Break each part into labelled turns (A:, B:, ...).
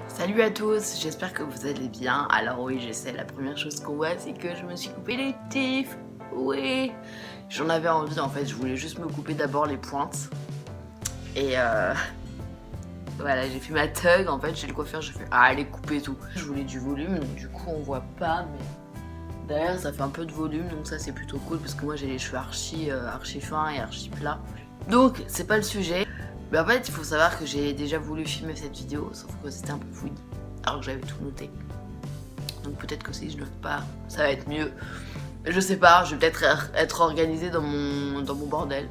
A: Salut à tous, j'espère que vous allez bien. Alors oui, je sais, la première chose qu'on voit, c'est que je me suis coupé les tifs. Oui, j'en avais envie en fait, je voulais juste me couper d'abord les pointes. Et voilà, j'ai fait ma tug en fait chez le coiffeur, j'ai fait allez couper tout. Je voulais du volume, donc du coup on voit pas, mais derrière ça fait un peu de volume, donc ça c'est plutôt cool parce que moi j'ai les cheveux archi fins et archi plats. Donc c'est pas le sujet. Mais en fait, il faut savoir que j'ai déjà voulu filmer cette vidéo, sauf que c'était un peu fouillis, alors que j'avais tout noté. Donc peut-être que si je note pas, ça va être mieux. Je sais pas, je vais peut-être être organisée dans mon bordel.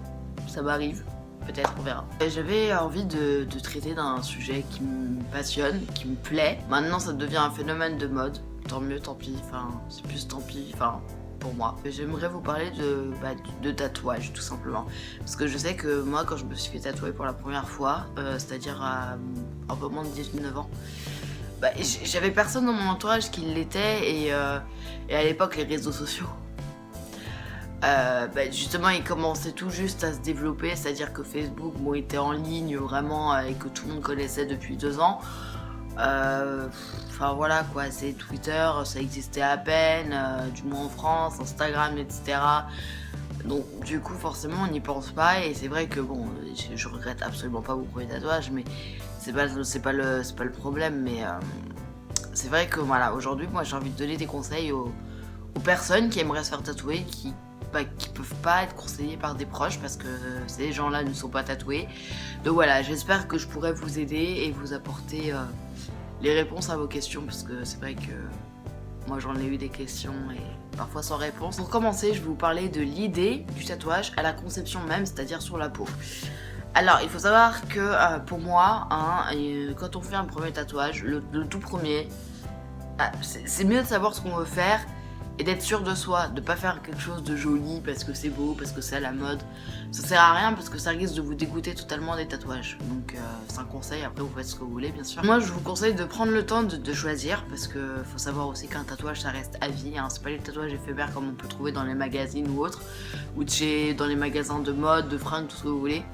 A: Ça m'arrive, peut-être, on verra. J'avais envie de traiter d'un sujet qui me passionne, qui me plaît. Maintenant, ça devient un phénomène de mode. Tant mieux, tant pis, enfin, c'est plus tant pis, enfin, pour moi. J'aimerais vous parler de tatouage, tout simplement. Parce que je sais que moi, quand je me suis fait tatouer pour la première fois, c'est-à-dire à un peu moins de 19 ans, j'avais personne dans mon entourage qui l'était et à l'époque, les réseaux sociaux, justement, ils commençaient tout juste à se développer, c'est-à-dire que Facebook était en ligne vraiment et que tout le monde connaissait depuis 2 ans. Enfin voilà quoi, c'est Twitter, ça existait à peine, du moins en France, Instagram, etc. Donc du coup forcément on n'y pense pas et c'est vrai que bon, je regrette absolument pas mon premier tatouage, mais c'est pas le problème, mais c'est vrai que voilà, aujourd'hui moi j'ai envie de donner des conseils aux personnes qui aimeraient se faire tatouer, qui peuvent pas être conseillées par des proches parce que ces gens-là ne sont pas tatoués. Donc voilà, j'espère que je pourrai vous aider et vous apporter les réponses à vos questions parce que c'est vrai que moi j'en ai eu des questions et parfois sans réponse. Pour commencer, je vais vous parler de l'idée du tatouage à la conception même, c'est-à-dire sur la peau. Alors, il faut savoir que pour moi, quand on fait un premier tatouage, le tout premier, c'est mieux de savoir ce qu'on veut faire et d'être sûr de soi, de pas faire quelque chose de joli parce que c'est beau, parce que c'est à la mode. Ça sert à rien parce que ça risque de vous dégoûter totalement des tatouages. Donc c'est un conseil, après vous faites ce que vous voulez bien sûr. Moi je vous conseille de prendre le temps de choisir parce que faut savoir aussi qu'un tatouage ça reste à vie, hein. C'est pas les tatouages éphémères comme on peut trouver dans les magazines ou autres, ou dans les magasins de mode, de fringues, tout ce que vous voulez,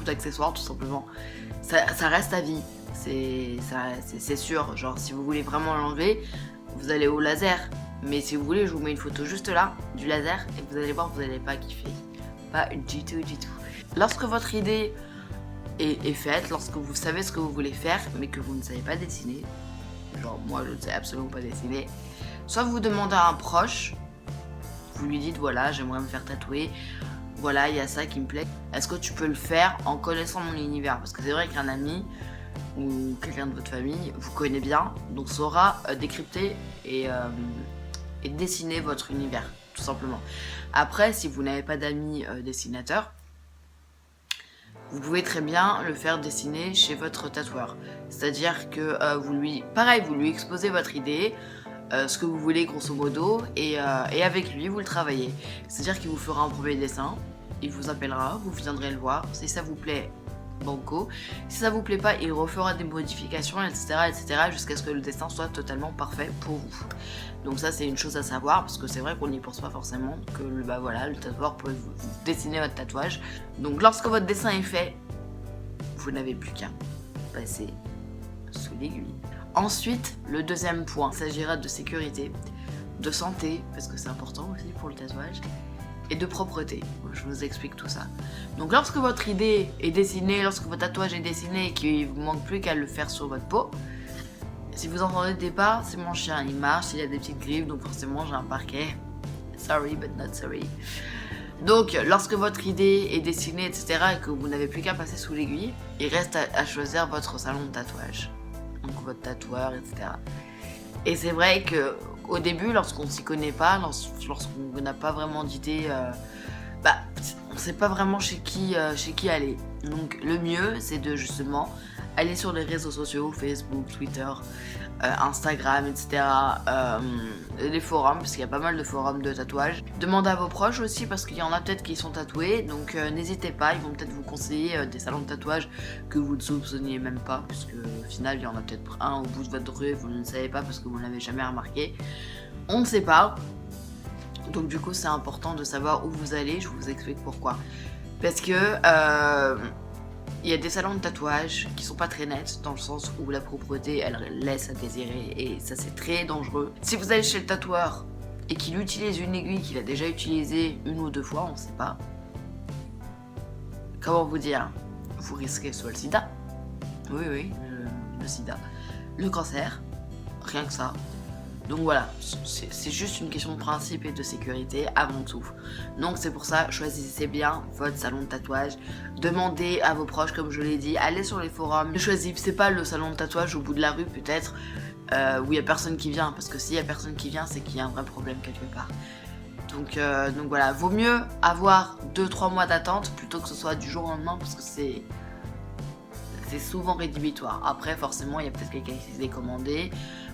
A: ou d'accessoires tout simplement. Ça reste à vie, c'est sûr. Genre si vous voulez vraiment l'enlever, vous allez au laser. Mais si vous voulez, je vous mets une photo juste là, du laser, et vous allez voir, vous n'allez pas kiffer. Pas du tout, du tout. Lorsque votre idée est faite, lorsque vous savez ce que vous voulez faire, mais que vous ne savez pas dessiner, genre moi je ne sais absolument pas dessiner, soit vous demandez à un proche, vous lui dites voilà, j'aimerais me faire tatouer, voilà, il y a ça qui me plaît. Est-ce que tu peux le faire en connaissant mon univers? Parce que c'est vrai qu'un ami ou quelqu'un de votre famille vous connaît bien, donc saura décrypter et dessiner votre univers, tout simplement. Après, si vous n'avez pas d'amis dessinateurs, vous pouvez très bien le faire dessiner chez votre tatoueur. C'est-à-dire que vous lui exposez votre idée, ce que vous voulez grosso modo, et avec lui, vous le travaillez. C'est-à-dire qu'il vous fera un premier dessin, il vous appellera, vous viendrez le voir. Si ça vous plaît, banco. Si ça vous plaît pas, il refera des modifications, etc. jusqu'à ce que le dessin soit totalement parfait pour vous. Donc ça c'est une chose à savoir parce que c'est vrai qu'on n'y pense pas forcément que le tatoueur peut vous dessiner votre tatouage. Donc lorsque votre dessin est fait, vous n'avez plus qu'à passer sous l'aiguille. Ensuite, le deuxième point, il s'agira de sécurité, de santé, parce que c'est important aussi pour le tatouage, et de propreté. Je vous explique tout ça. Donc lorsque votre idée est dessinée, lorsque votre tatouage est dessiné et qu'il vous manque plus qu'à le faire sur votre peau, si vous entendez des pas, c'est mon chien, il marche, il a des petites griffes, donc forcément j'ai un parquet. Sorry but not sorry. Donc lorsque votre idée est dessinée, etc. et que vous n'avez plus qu'à passer sous l'aiguille, il reste à choisir votre salon de tatouage. Donc votre tatoueur, etc. Et c'est vrai que au début, lorsqu'on s'y connaît pas, lorsqu'on n'a pas vraiment d'idée, on sait pas vraiment chez qui aller. Donc le mieux, c'est de justement aller sur les réseaux sociaux, Facebook, Twitter, Instagram, etc. Les forums, parce qu'il y a pas mal de forums de tatouage. Demandez à vos proches aussi, parce qu'il y en a peut-être qui sont tatoués, donc n'hésitez pas, ils vont peut-être vous conseiller des salons de tatouage que vous ne soupçonniez même pas, puisque au final, il y en a peut-être un au bout de votre rue, vous ne le savez pas parce que vous ne l'avez jamais remarqué. On ne sait pas. Donc du coup, c'est important de savoir où vous allez, je vous explique pourquoi. Parce que Il y a des salons de tatouage qui sont pas très nets, dans le sens où la propreté elle laisse à désirer et ça c'est très dangereux. Si vous allez chez le tatoueur et qu'il utilise une aiguille qu'il a déjà utilisée 1 ou 2 fois, on sait pas, comment vous dire, vous risquez soit le sida, oui, le sida, le cancer, rien que ça. Donc voilà, c'est juste une question de principe et de sécurité avant tout. Donc c'est pour ça, choisissez bien votre salon de tatouage. Demandez à vos proches, comme je l'ai dit, allez sur les forums. Ne choisissez pas le salon de tatouage au bout de la rue peut-être, où il n'y a personne qui vient. Parce que s'il n'y a personne qui vient, c'est qu'il y a un vrai problème quelque part. Donc voilà, vaut mieux avoir 2-3 mois d'attente plutôt que ce soit du jour au lendemain, parce que c'est souvent rédhibitoire. Après forcément il y a peut-être quelqu'un qui s'est décommandé.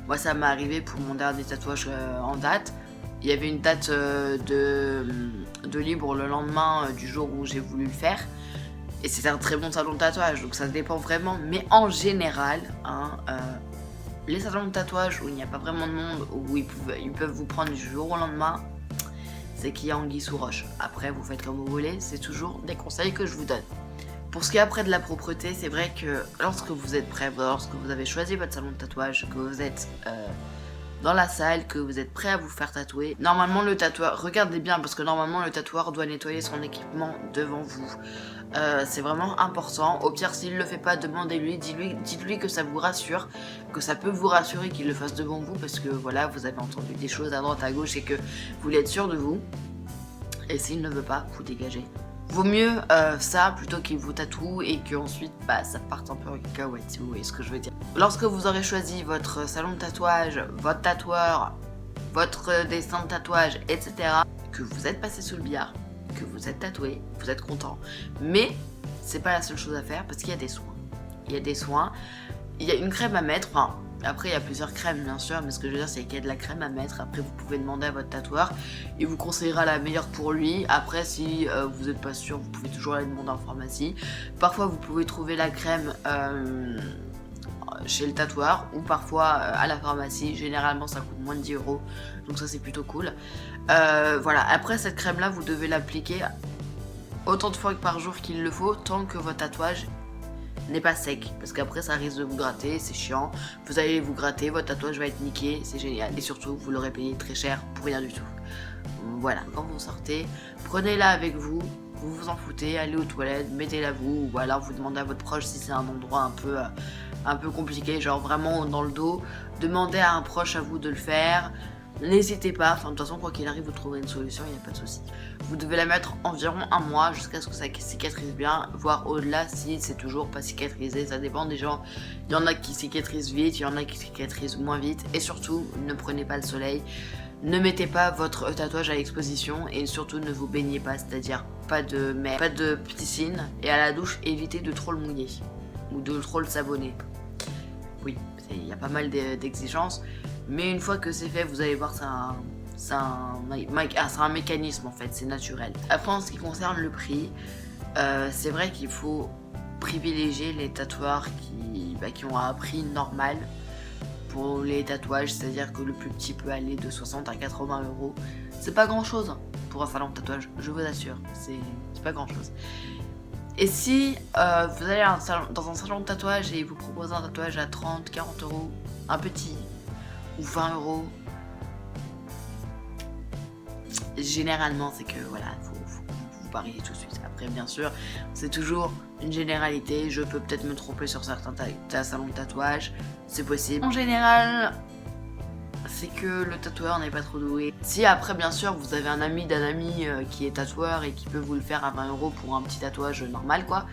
A: Moi ça m'est arrivé pour mon dernier tatouage en date. Il y avait une date de libre le lendemain du jour où j'ai voulu le faire. Et c'était un très bon salon de tatouage, donc ça dépend vraiment. Mais en général, les salons de tatouage où il n'y a pas vraiment de monde, où ils peuvent vous prendre du jour au lendemain, c'est qu'il y a anguille sous roche. Après vous faites comme vous voulez, c'est toujours des conseils que je vous donne. Pour ce qui est après de la propreté, c'est vrai que lorsque vous êtes prêt, lorsque vous avez choisi votre salon de tatouage, que vous êtes dans la salle, que vous êtes prêt à vous faire tatouer, normalement le tatoueur, regardez bien parce que normalement le tatoueur doit nettoyer son équipement devant vous. C'est vraiment important. Au pire, s'il le fait pas, demandez-lui, dites-lui que ça vous rassure, que ça peut vous rassurer qu'il le fasse devant vous parce que voilà, vous avez entendu des choses à droite à gauche et que vous voulez être sûr de vous. Et s'il ne veut pas, vous dégagez. Vaut mieux ça plutôt qu'il vous tatoue et qu'ensuite ça parte un peu en cacahuète, si vous voyez ce que je veux dire. Lorsque vous aurez choisi votre salon de tatouage, votre tatoueur, votre dessin de tatouage, etc., que vous êtes passé sous le billard, que vous êtes tatoué, vous êtes content. Mais c'est pas la seule chose à faire parce qu'il y a des soins. Il y a des soins, il y a une crème à mettre, enfin, après il y a plusieurs crèmes bien sûr, mais ce que je veux dire c'est qu'il y a de la crème à mettre. Après vous pouvez demander à votre tatoueur, il vous conseillera la meilleure pour lui. Après si vous n'êtes pas sûr, vous pouvez toujours aller demander en pharmacie. Parfois vous pouvez trouver la crème chez le tatoueur ou parfois à la pharmacie. Généralement ça coûte moins de 10 €, donc ça c'est plutôt cool. Voilà, après cette crème là vous devez l'appliquer autant de fois que par jour qu'il le faut, tant que votre tatouage n'est pas sec, parce qu'après ça risque de vous gratter, c'est chiant, vous allez vous gratter, votre tatouage va être niqué, c'est génial, et surtout vous l'aurez payé très cher pour rien du tout. Voilà, quand vous sortez, prenez-la avec vous, vous vous en foutez, allez aux toilettes, mettez-la vous, ou alors vous demandez à votre proche si c'est un endroit un peu compliqué, genre vraiment dans le dos, demandez à un proche à vous de le faire. N'hésitez pas, enfin de toute façon quoi qu'il arrive vous trouverez une solution, il n'y a pas de souci. Vous devez la mettre environ 1 mois jusqu'à ce que ça cicatrise bien, voire au-delà si c'est toujours pas cicatrisé, ça dépend des gens. Il y en a qui cicatrisent vite, il y en a qui cicatrisent moins vite, et surtout ne prenez pas le soleil, ne mettez pas votre tatouage à l'exposition et surtout ne vous baignez pas, c'est-à-dire pas de mer, pas de piscine, et à la douche évitez de trop le mouiller ou de trop le savonner. Oui, il y a pas mal d'exigences. Mais une fois que c'est fait, vous allez voir, c'est un mécanisme en fait, c'est naturel. Après, en ce qui concerne le prix, c'est vrai qu'il faut privilégier les tatoueurs qui ont un prix normal pour les tatouages, c'est-à-dire que le plus petit peut aller de 60 à 80 €. C'est pas grand-chose pour un salon de tatouage, je vous assure, c'est pas grand-chose. Et si vous allez dans un salon de tatouage et ils vous proposent un tatouage à 30, 40 €, un petit, ou 20 €, généralement c'est que voilà, faut vous parier tout de suite. Après bien sûr, c'est toujours une généralité, je peux peut-être me tromper sur certains salons de tatouage, c'est possible. En général, c'est que le tatoueur n'est pas trop doué. Si après bien sûr vous avez un ami d'un ami qui est tatoueur et qui peut vous le faire à 20 € pour un petit tatouage normal quoi,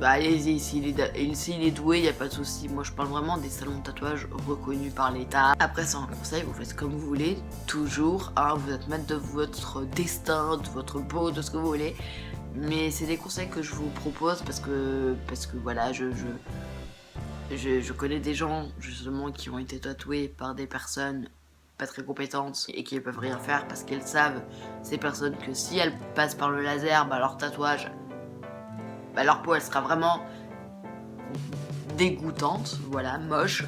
A: allez-y, s'il est doué, il n'y a pas de souci. Moi je parle vraiment des salons de tatouage reconnus par l'État. Après c'est un conseil, vous faites comme vous voulez, toujours, vous êtes maître de votre destin, de votre peau, de ce que vous voulez. Mais c'est des conseils que je vous propose parce que voilà, je connais des gens justement qui ont été tatoués par des personnes pas très compétentes et qui ne peuvent rien faire parce qu'elles savent, ces personnes, que si elles passent par le laser, leur tatouage, leur peau elle sera vraiment dégoûtante, voilà, moche.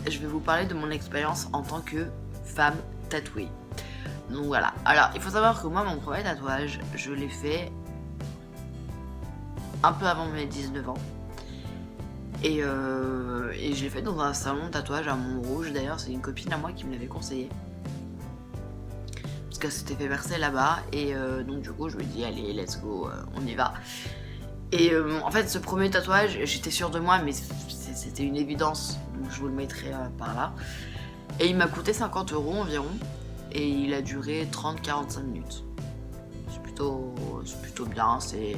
A: Je vais vous parler de mon expérience en tant que femme tatouée. Donc voilà, alors il faut savoir que moi mon premier tatouage, je l'ai fait un peu avant mes 19 ans. Et je l'ai fait dans un salon de tatouage à Montrouge. D'ailleurs, c'est une copine à moi qui me l'avait conseillé. Parce qu'elle s'était fait verser là-bas. Et donc du coup, je me dis, allez, let's go, on y va. Et en fait, ce premier tatouage, j'étais sûre de moi, mais c'était une évidence. Donc je vous le mettrai par là. Et il m'a coûté 50 € environ. Et il a duré 30-45 minutes. C'est plutôt bien. C'est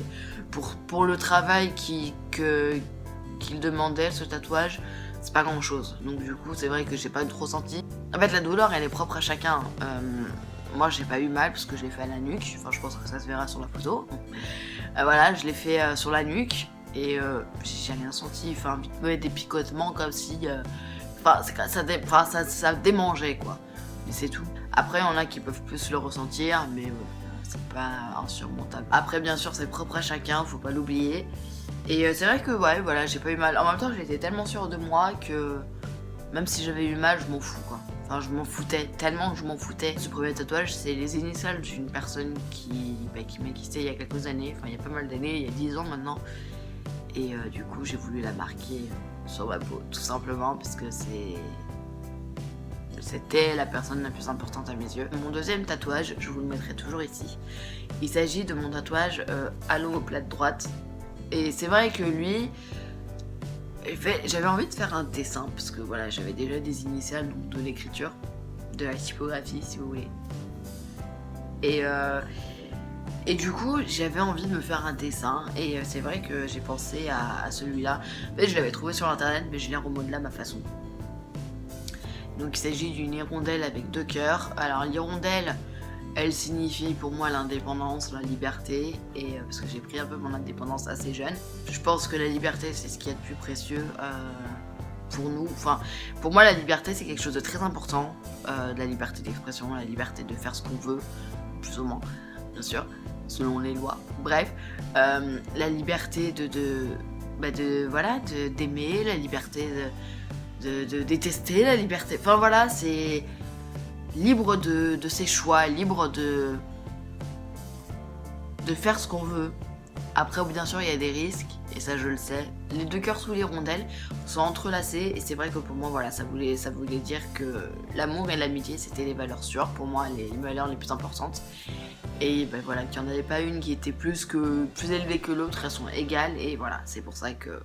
A: pour le travail qu'il demandait, ce tatouage, c'est pas grand chose. Donc du coup, c'est vrai que j'ai pas trop senti. En fait, la douleur, elle est propre à chacun. Moi, j'ai pas eu mal parce que je l'ai fait à la nuque. Enfin, je pense que ça se verra sur la photo. Voilà, je l'ai fait sur la nuque et j'ai rien senti. Enfin, vite me des picotements comme si. Ça démangeait quoi. Mais c'est tout. Après, il y en a qui peuvent plus le ressentir, mais c'est pas insurmontable. Après, bien sûr, c'est propre à chacun, faut pas l'oublier. Et c'est vrai que, ouais, voilà, j'ai pas eu mal. En même temps, j'étais tellement sûre de moi que même si j'avais eu mal, je m'en fous quoi. Enfin, je m'en foutais, tellement que je m'en foutais. Ce premier tatouage, c'est les initiales d'une personne qui m'a quitté il y a quelques années. Enfin, il y a pas mal d'années, il y a 10 ans maintenant. Et du coup, j'ai voulu la marquer sur ma peau, tout simplement, parce que c'était la personne la plus importante à mes yeux. Mon deuxième tatouage, je vous le mettrai toujours ici. Il s'agit de mon tatouage à l'omoplate droite. Et c'est vrai que lui, j'avais envie de faire un dessin, parce que voilà, j'avais déjà des initiales, donc de l'écriture, de la typographie si vous voulez. Et du coup, j'avais envie de me faire un dessin, et c'est vrai que j'ai pensé à celui-là. En fait, je l'avais trouvé sur internet, mais je l'ai remodelé à ma façon. Donc il s'agit d'une hirondelle avec 2 cœurs. Alors l'hirondelle, elle signifie pour moi l'indépendance, la liberté, et parce que j'ai pris un peu mon indépendance assez jeune. Je pense que la liberté, c'est ce qu'il y a de plus précieux pour nous. Enfin, pour moi, la liberté, c'est quelque chose de très important. La liberté d'expression, la liberté de faire ce qu'on veut, plus ou moins, bien sûr, selon les lois. Bref, la liberté d'aimer, la liberté de détester, la liberté. Enfin voilà, c'est libre de ses choix, libre de faire ce qu'on veut. Après, bien sûr, il y a des risques, et ça je le sais. Les 2 cœurs sous les rondelles sont entrelacés, et c'est vrai que pour moi, voilà, ça voulait dire que l'amour et l'amitié, c'était les valeurs sûres, pour moi, les valeurs les plus importantes. Et ben voilà, qu'il n'y en avait pas une qui était plus élevée que l'autre, elles sont égales, et voilà, c'est pour ça que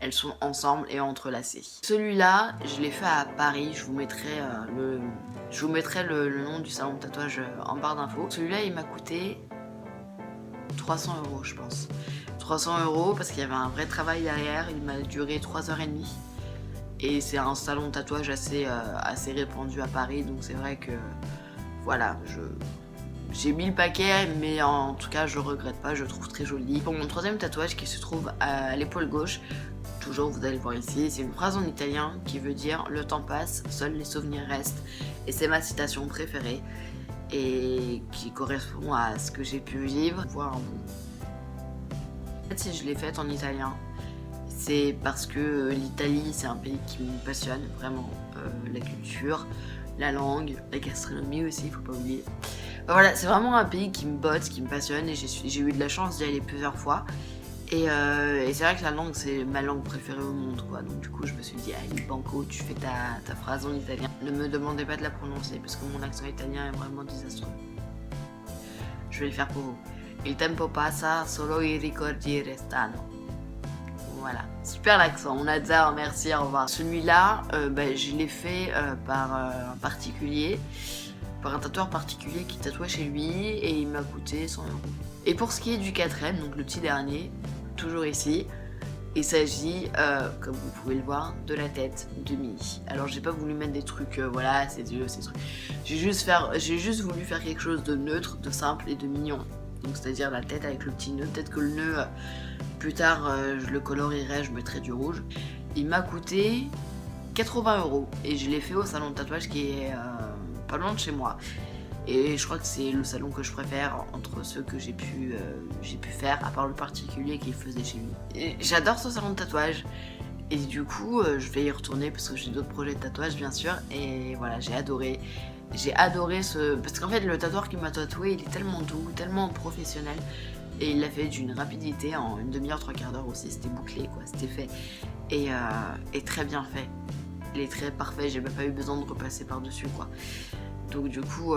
A: elles sont ensemble et entrelacées. Celui-là, je l'ai fait à Paris. Je vous mettrai le nom du salon de tatouage en barre d'infos. Celui-là, il m'a coûté 300 €, je pense. 300 € parce qu'il y avait un vrai travail derrière. Il m'a duré 3h30. Et c'est un salon de tatouage assez répandu à Paris. Donc c'est vrai que, voilà, j'ai mis le paquet, mais en tout cas, je regrette pas, je le trouve très joli. Pour mon troisième tatouage qui se trouve à l'épaule gauche, toujours, vous allez le voir ici, c'est une phrase en italien qui veut dire « Le temps passe, seuls les souvenirs restent ». Et c'est ma citation préférée et qui correspond à ce que j'ai pu vivre. En fait, si je l'ai faite en italien, c'est parce que l'Italie, c'est un pays qui me passionne vraiment. La culture, la langue, la gastronomie aussi, il faut pas oublier. Voilà, c'est vraiment un pays qui me botte, qui me passionne, et j'ai eu de la chance d'y aller plusieurs fois. Et c'est vrai que la langue, c'est ma langue préférée au monde, quoi. Donc du coup, je me suis dit, allez, banco, tu fais ta phrase en italien. Ne me demandez pas de la prononcer, parce que mon accent italien est vraiment désastreux. Je vais le faire pour vous. Il tempo passa, solo i ricordi restano. Voilà, super l'accent, on adore, merci, au revoir. Celui-là, je l'ai fait par un particulier, par un tatoueur particulier qui tatouait chez lui, et il m'a coûté 100 €. Et pour ce qui est du 4ème, donc le petit dernier, toujours ici, il s'agit, comme vous pouvez le voir, de la tête de Minnie. Alors j'ai pas voulu mettre des trucs, voilà, ses yeux, ces trucs. J'ai juste voulu faire quelque chose de neutre, de simple et de mignon. Donc c'est-à-dire la tête avec le petit nœud. Peut-être que le nœud, plus tard, je le colorierai, je mettrai du rouge. Il m'a coûté 80 € et je l'ai fait au salon de tatouage qui est pas loin de chez moi. Et je crois que c'est le salon que je préfère entre ceux que j'ai pu faire, à part le particulier qu'il faisait chez lui. J'adore ce salon de tatouage. Et du coup, je vais y retourner parce que j'ai d'autres projets de tatouage, bien sûr. Et voilà, j'ai adoré ce... Parce qu'en fait, le tatoueur qui m'a tatoué, il est tellement doux, tellement professionnel, Et il l'a fait d'une rapidité, en une demi-heure, 3/4 d'heure aussi, c'était bouclé quoi, c'était fait. Et très bien fait. Il est très parfait, j'ai même pas eu besoin de repasser par-dessus quoi. Donc du coup,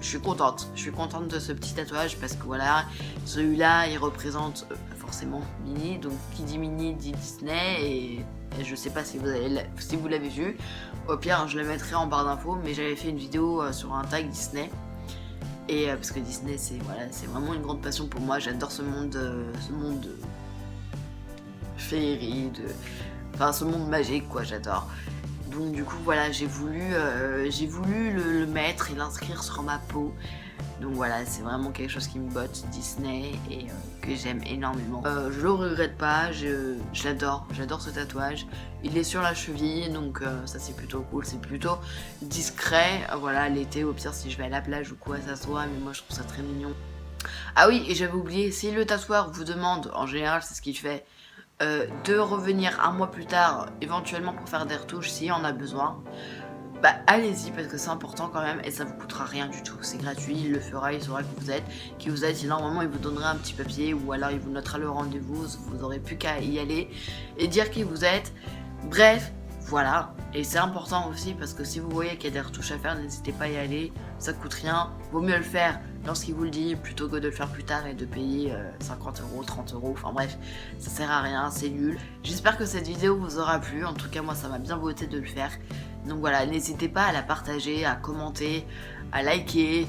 A: je suis contente de ce petit tatouage parce que voilà, celui-là il représente forcément Minnie, donc qui dit Minnie dit Disney et je sais pas si vous l'avez vu, au pire je le mettrai en barre d'infos, mais j'avais fait une vidéo sur un tag Disney. Et parce que Disney c'est vraiment une grande passion pour moi, j'adore ce monde de féerie, enfin ce monde magique quoi, j'adore. Donc du coup voilà, j'ai voulu le mettre et l'inscrire sur ma peau. Donc voilà, c'est vraiment quelque chose qui me botte, Disney, et que j'aime énormément. Je le regrette pas, j'adore ce tatouage. Il est sur la cheville, donc ça c'est plutôt cool, c'est plutôt discret. Voilà, l'été au pire si je vais à la plage ou quoi, ça se voit, mais moi je trouve ça très mignon. Ah oui, et j'avais oublié, si le tatoueur vous demande, en général c'est ce qu'il fait, de revenir un mois plus tard, éventuellement pour faire des retouches s'il en a besoin, bah allez-y parce que c'est important quand même et ça vous coûtera rien du tout, c'est gratuit, il le fera, il saura qui vous êtes, et normalement il vous donnera un petit papier ou alors il vous notera le rendez-vous, vous aurez plus qu'à y aller et dire qui vous êtes, bref, voilà. Et c'est important aussi parce que si vous voyez qu'il y a des retouches à faire, n'hésitez pas à y aller, ça coûte rien, vaut mieux le faire lorsqu'il vous le dit plutôt que de le faire plus tard et de payer 50 €, 30 €, enfin bref, ça sert à rien, c'est nul. J'espère que cette vidéo vous aura plu, en tout cas moi ça m'a bien botté de le faire. Donc voilà, n'hésitez pas à la partager, à commenter, à liker,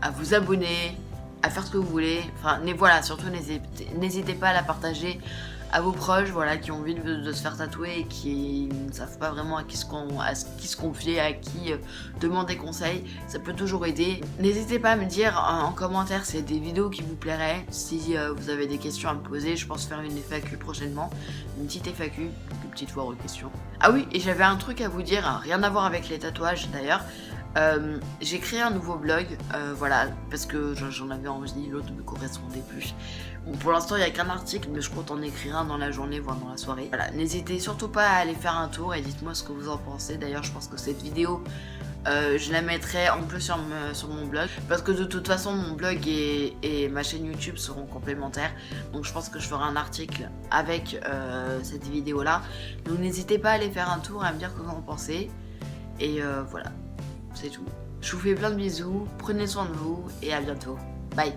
A: à vous abonner, à faire ce que vous voulez. Enfin, voilà, surtout n'hésitez pas à la partager à vos proches, voilà, qui ont envie de se faire tatouer et qui ne savent pas vraiment à qui se confier, à qui demander conseil. Ça peut toujours aider. N'hésitez pas à me dire en commentaire s'il y a des vidéos qui vous plairaient, si vous avez des questions à me poser. Je pense faire une FAQ prochainement, une petite FAQ, une petite foire aux questions. Ah oui, et j'avais un truc à vous dire, hein, rien à voir avec les tatouages d'ailleurs. J'ai créé un nouveau blog, voilà, parce que j'en avais envie, l'autre ne me correspondait plus. Bon, pour l'instant il n'y a qu'un article, mais je compte en écrire un dans la journée, voire dans la soirée. Voilà, n'hésitez surtout pas à aller faire un tour et dites-moi ce que vous en pensez. D'ailleurs je pense que cette vidéo, je la mettrai en plus sur mon blog, parce que de toute façon mon blog et ma chaîne YouTube seront complémentaires, donc je pense que je ferai un article avec cette vidéo là. Donc n'hésitez pas à aller faire un tour et à me dire ce que vous en pensez. Et voilà. C'est tout. Je vous fais plein de bisous, prenez soin de vous et à bientôt. Bye.